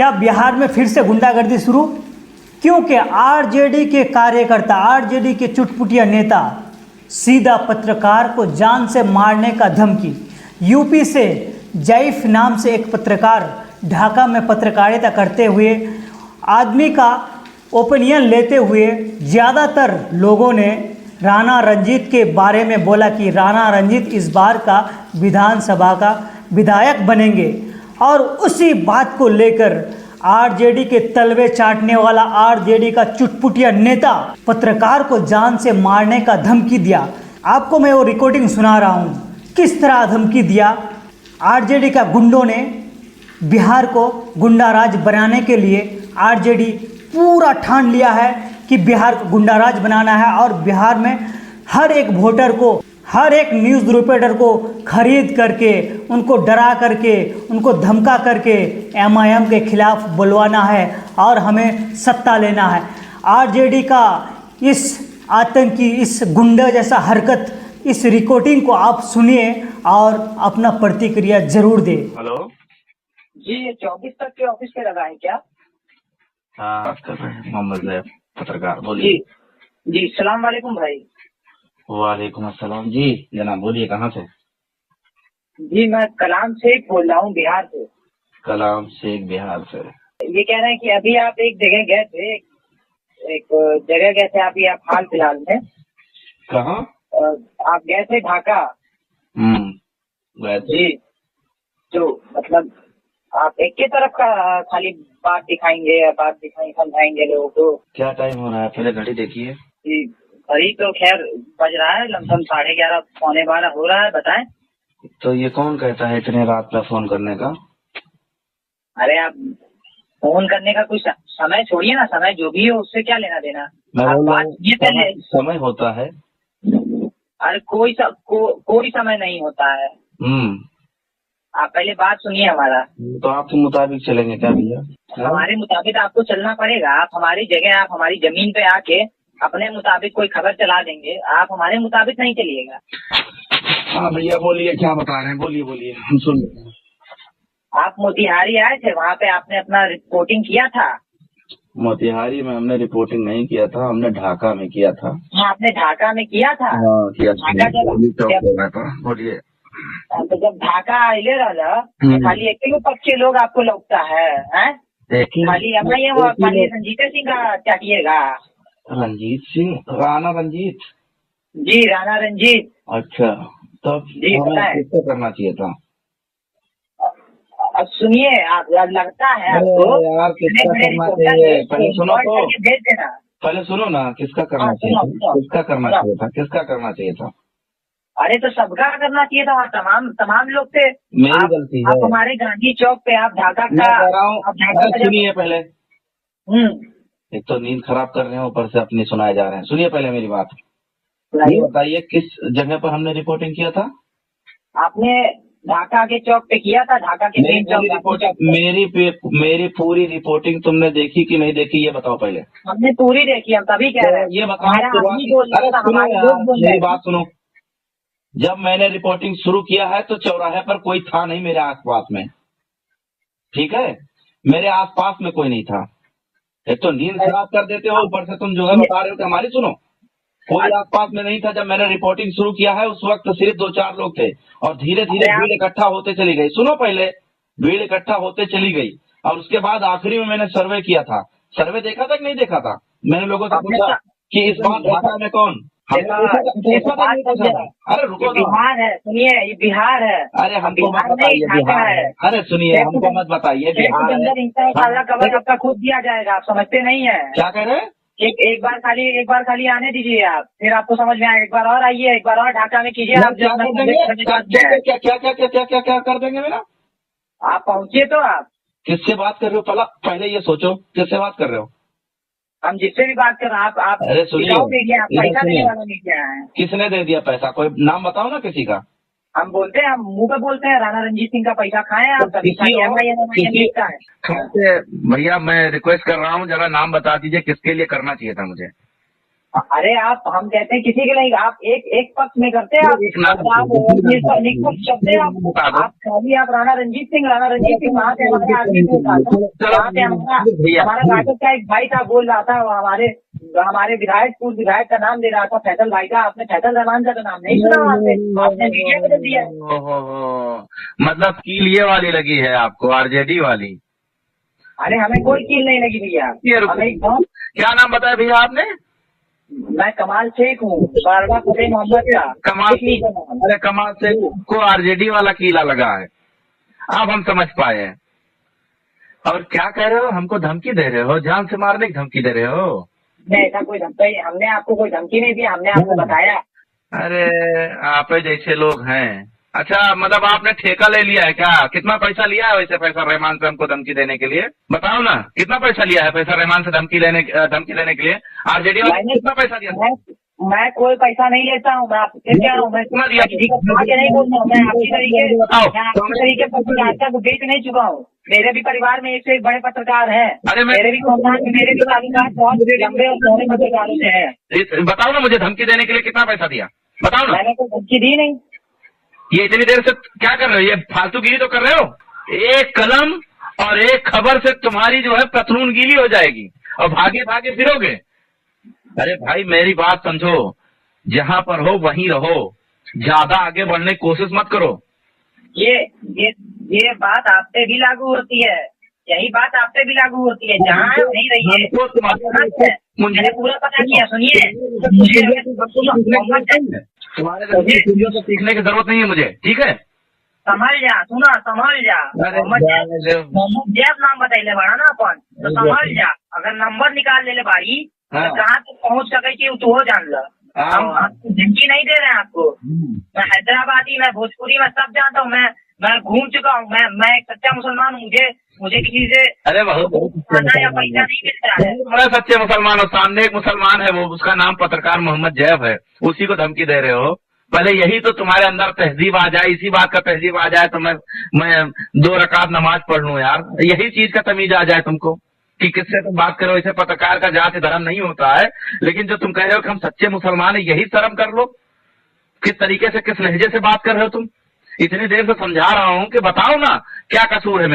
क्या बिहार में फिर से गुंडागर्दी शुरू? क्योंकि आरजेडी के कार्यकर्ता, आरजेडी के चुटपुटिया नेता सीधा पत्रकार को जान से मारने का धमकी। यूपी से जैफ नाम से एक पत्रकार ढाका में पत्रकारिता करते हुए आदमी का ओपिनियन लेते हुए ज़्यादातर लोगों ने राणा रंजीत के बारे में बोला कि राणा रंजीत इस बार का विधानसभा का विधायक बनेंगे, और उसी बात को लेकर आरजेडी के तलवे चाटने वाला आरजेडी का चुटपुटिया नेता पत्रकार को जान से मारने का धमकी दिया। आपको मैं वो रिकॉर्डिंग सुना रहा हूँ, किस तरह धमकी दिया। आरजेडी का गुंडों ने बिहार को गुंडाराज बनाने के लिए आरजेडी पूरा ठान लिया है कि बिहार को गुंडाराज बनाना है, और बिहार में हर एक वोटर को, हर एक न्यूज़ रिपोर्टर को खरीद करके, उनको डरा करके, उनको धमका करके एमआईएम के खिलाफ बुलवाना है और हमें सत्ता लेना है। आरजेडी का इस आतंकी, इस गुंडा जैसा हरकत, इस रिकॉर्डिंग को आप सुनिए और अपना प्रतिक्रिया जरूर दें। हेलो जी, 24 तक के ऑफिस पे लगा है क्या? हाँ, बात कर रहे हैं मोहम्मद जैफ, पत्रकार, जी बोलिए। जी, सलाम वालेकुम भाई। वालेकुम अस्सलाम जी, जनाब बोलिए, कहाँ से? जी, मैं कलाम शेख बोल रहा हूँ, बिहार से। कलाम शेख, बिहार से। ये कह रहे हैं कि अभी आप एक जगह गए थे, एक जगह गए थे अभी आप हाल फिलहाल में। कहाँ? आप गए थे ढाका। गए थे। जी, तो मतलब आप एक के तरफ का खाली बात दिखाएंगे, समझाएंगे लोगों को। क्या टाइम हो रहा है, पहले घड़ी देखिए। जी, अभी तो खैर बज रहा है लमसम 11:30 पौने 12 हो रहा है, बताएं। तो ये कौन कहता है इतने रात में फोन करने का? अरे आप फोन करने का कुछ समय छोड़िए ना, समय जो भी हो उससे क्या लेना देना। मैं आप बोल रहा बात हूँ, ये पहले। समय होता है। अरे कोई समय नहीं होता है। आप पहले बात सुनिए हमारा। तो आपके मुताबिक चलेंगे क्या भैया? हमारे मुताबिक आपको चलना पड़ेगा। आप हमारी जगह, आप हमारी जमीन पे आके अपने मुताबिक कोई खबर चला देंगे, आप हमारे मुताबिक नहीं चलिएगा। हाँ भैया बोलिए, क्या बता रहे हैं, बोलिए बोलिए, हम सुन रहे हैं। आप मोतिहारी आए थे, वहाँ पे आपने अपना रिपोर्टिंग किया था। मोतिहारी में हमने रिपोर्टिंग नहीं किया था, हमने ढाका में किया था। हाँ, आपने ढाका में किया था। हाँ, किया ढाका बोलिए। तो जब ढाका आइले रहा तो खाली एक ही पक्ष लोग आपको लगता है, हैं? खाली एमआईएम और खाली रंजीत सिंह का चाटिएगा। रंजीत सिंह, राणा रंजीत? जी, राणा रंजीत। अच्छा, तब जी, हमें किससे करना चाहिए था? अब सुनिए, आप लगता है आपको यार, किसका करना चाहिए? पहले सुनो तो, भेज देना। पहले सुनो ना, किसका करना चाहिए था? किसका करना चाहिए था? किसका करना चाहिए था? अरे तो सबका करना चाहिए था, तमाम लोग थे। मेरी गलती है। आप हमारे गांधी चौक पे, आप ढाका का। सुनिए पहले। एक तो नींद खराब कर रहे हैं, ऊपर से अपनी सुनाए जा रहे हैं। सुनिए पहले मेरी बात। ये बताइए किस जगह पर हमने रिपोर्टिंग किया था? आपने ढाका के चौक पे किया था, ढाका के मेन चौक। मेरी पूरी रिपोर्टिंग तुमने देखी कि नहीं देखी, ये बताओ पहले। हमने पूरी देखी, हम तभी कह रहे हैं। ये बताओ, मेरी बात सुनो। जब मैंने रिपोर्टिंग शुरू किया है तो चौराहे पर कोई था नहीं मेरे आसपास में, ठीक है? मेरे आसपास में कोई नहीं था। एक तो नींद खराब कर देते हो, ऊपर से तुम जो है बता रहे हो कि हमारी सुनो। कोई आसपास में नहीं था जब मैंने रिपोर्टिंग शुरू किया है। उस वक्त सिर्फ 2-4 लोग थे, और धीरे धीरे भीड़ इकट्ठा होते चली गई। सुनो पहले, भीड़ इकट्ठा होते चली गई, और उसके बाद आखिरी में मैंने सर्वे किया था। सर्वे देखा था कि नहीं देखा था? मैंने लोगों से पूछा कि इस बार ढाका में कौन? अरे रुको, बिहार है, सुनिए, ये बिहार है। अरे हमको मत बताइए बिहार है। अरे सुनिए, हमको मत बताइए बिहार है। खबर आपका खुद दिया जाएगा, आप समझते नहीं है। क्या कह रहे हैं? एक बार खाली आने दीजिए आप, फिर आपको समझ में आएगा। एक बार और आइए, एक बार और ढाका में कीजिए। आप क्या कर देंगे मेरा? आप पहुँचिए तो। आप किससे बात कर रहे हो? पहले ये सोचो, किससे बात कर रहे हो? हम जिससे भी बात कर रहे हैं, आप अरे सुनिए, आप पैसा देने वाला नहीं क्या है? किसने दे दिया पैसा? कोई नाम बताओ ना किसी का। हम बोलते हैं, हम मुंह पे बोलते हैं, राणा रंजीत सिंह का पैसा खाए आप कभी? भैया मैं रिक्वेस्ट कर रहा हूँ, जरा नाम बता दीजिए किसके लिए करना चाहिए था मुझे। अरे आप, हम कहते हैं किसी के नहीं, आप एक पक्ष में करते हैं, आप निष्पक्ष करते हैं आप खाली आप राणा रंजीत सिंह वहाँ पे हमारे आदमी को उठाते हैं। वहाँ पे हमारा राजद का एक भाई था, बोल रहा था हमारे विधायक, पूर्व विधायक का नाम ले रहा था, फैसल भाई का। आपने फैसल रहमान का तो नाम नहीं सुना वहाँ पे, आपने मीडिया बदल दिया। मतलब कील ये वाली लगी है आपको, आरजेडी वाली? अरे हमें कोई कील नहीं लगी भैया। हमें क्या नाम बताया भैया आपने? मैं कमाल शेख हूँ, बारवा फतेह मोहम्मद का। अरे कमाल शेख को आरजेडी वाला कीला लगा है, अब हम समझ पाए हैं। और क्या कह रहे हो, हमको धमकी दे रहे हो, जान से मारने की धमकी दे रहे हो? नहीं, ऐसा कोई धमकी, हमने आपको कोई धमकी नहीं दी, हमने आपको बताया। अरे आप जैसे लोग हैं। अच्छा, मतलब आपने ठेका ले लिया है क्या? कितना पैसा लिया है वैसे फैसल रहमान से हमको धमकी देने के लिए? बताओ ना, कितना पैसा लिया है फैसल रहमान से धमकी लेने के लिए? आरजेडी वाले ने कितना पैसा दिया? मैं कोई पैसा नहीं लेता हूँ, मैं आपसे कह रहा हूँ, मैं आगे नहीं बोलता हूँ, मैं आपकी तरीके पत्रकारिता को बेच नहीं चुका हूँ। मेरे भी परिवार में एक से एक बड़े पत्रकार हैं। अरे मेरे भी खानदान में मेरे भी ताल्लुकात बहुत लंबे और सोने पत्रकारों से हैं। बताओ ना मुझे, धमकी देने के लिए कितना पैसा दिया? बताओ ना। मैंने कोई धमकी दी नहीं। ये इतनी देर से क्या कर रहे हो? ये फालतूगिरी तो कर रहे हो। एक कलम और एक खबर से तुम्हारी जो है पतलून गीली हो जाएगी और भागे भागे फिरोगे। अरे भाई मेरी बात समझो, जहां पर हो वहीं रहो, ज्यादा आगे बढ़ने की कोशिश मत करो। ये बात आप पे भी लागू होती है, यही बात आप पे भी लागू होती है। जहाँ नहीं रही है, मैंने पूरा पता किया। सुनिए, तुम्हारे से सीखने की जरूरत नहीं है मुझे, ठीक है? संभल जा, सुना, संभल जा। मोहम्मद जैब नाम बताइले बाड़ा ना अपन, तो संभल जा। अगर नंबर निकाल ले बाड़ी तो कहाँ तक पहुँच सके कि तो हो जान लो। हम धमकी नहीं दे रहे हैं आपको। मैं हैदराबादी, मैं भोजपुरी, मैं सब जानता हूँ। मैं घूम चुका हूँ। मैं एक सच्चा मुसलमान हूँ। मुझे किसी से अरे खाना या पैसा नहीं मिलता है। बड़े सच्चे मुसलमान हो। सामने एक मुसलमान है, वो उसका नाम पत्रकार मोहम्मद जैब है, उसी को धमकी दे रहे हो। पहले यही तो तुम्हारे अंदर तहजीब आ जाए, इसी बात का तहजीब आ जाए तो मैं 2 रकात नमाज पढ़ लूं यार। यही चीज का तमीज आ जाए तुमको कि किससे तुम बात करो। इसे पत्रकार का जाति धर्म नहीं होता है, लेकिन जो तुम कह रहे हो कि हम सच्चे मुसलमान है, यही शर्म कर लो। किस तरीके से, किस लहजे से बात कर रहे हो तुम? इतनी देर से समझा रहा हूँ कि बताओ ना क्या कसूर है।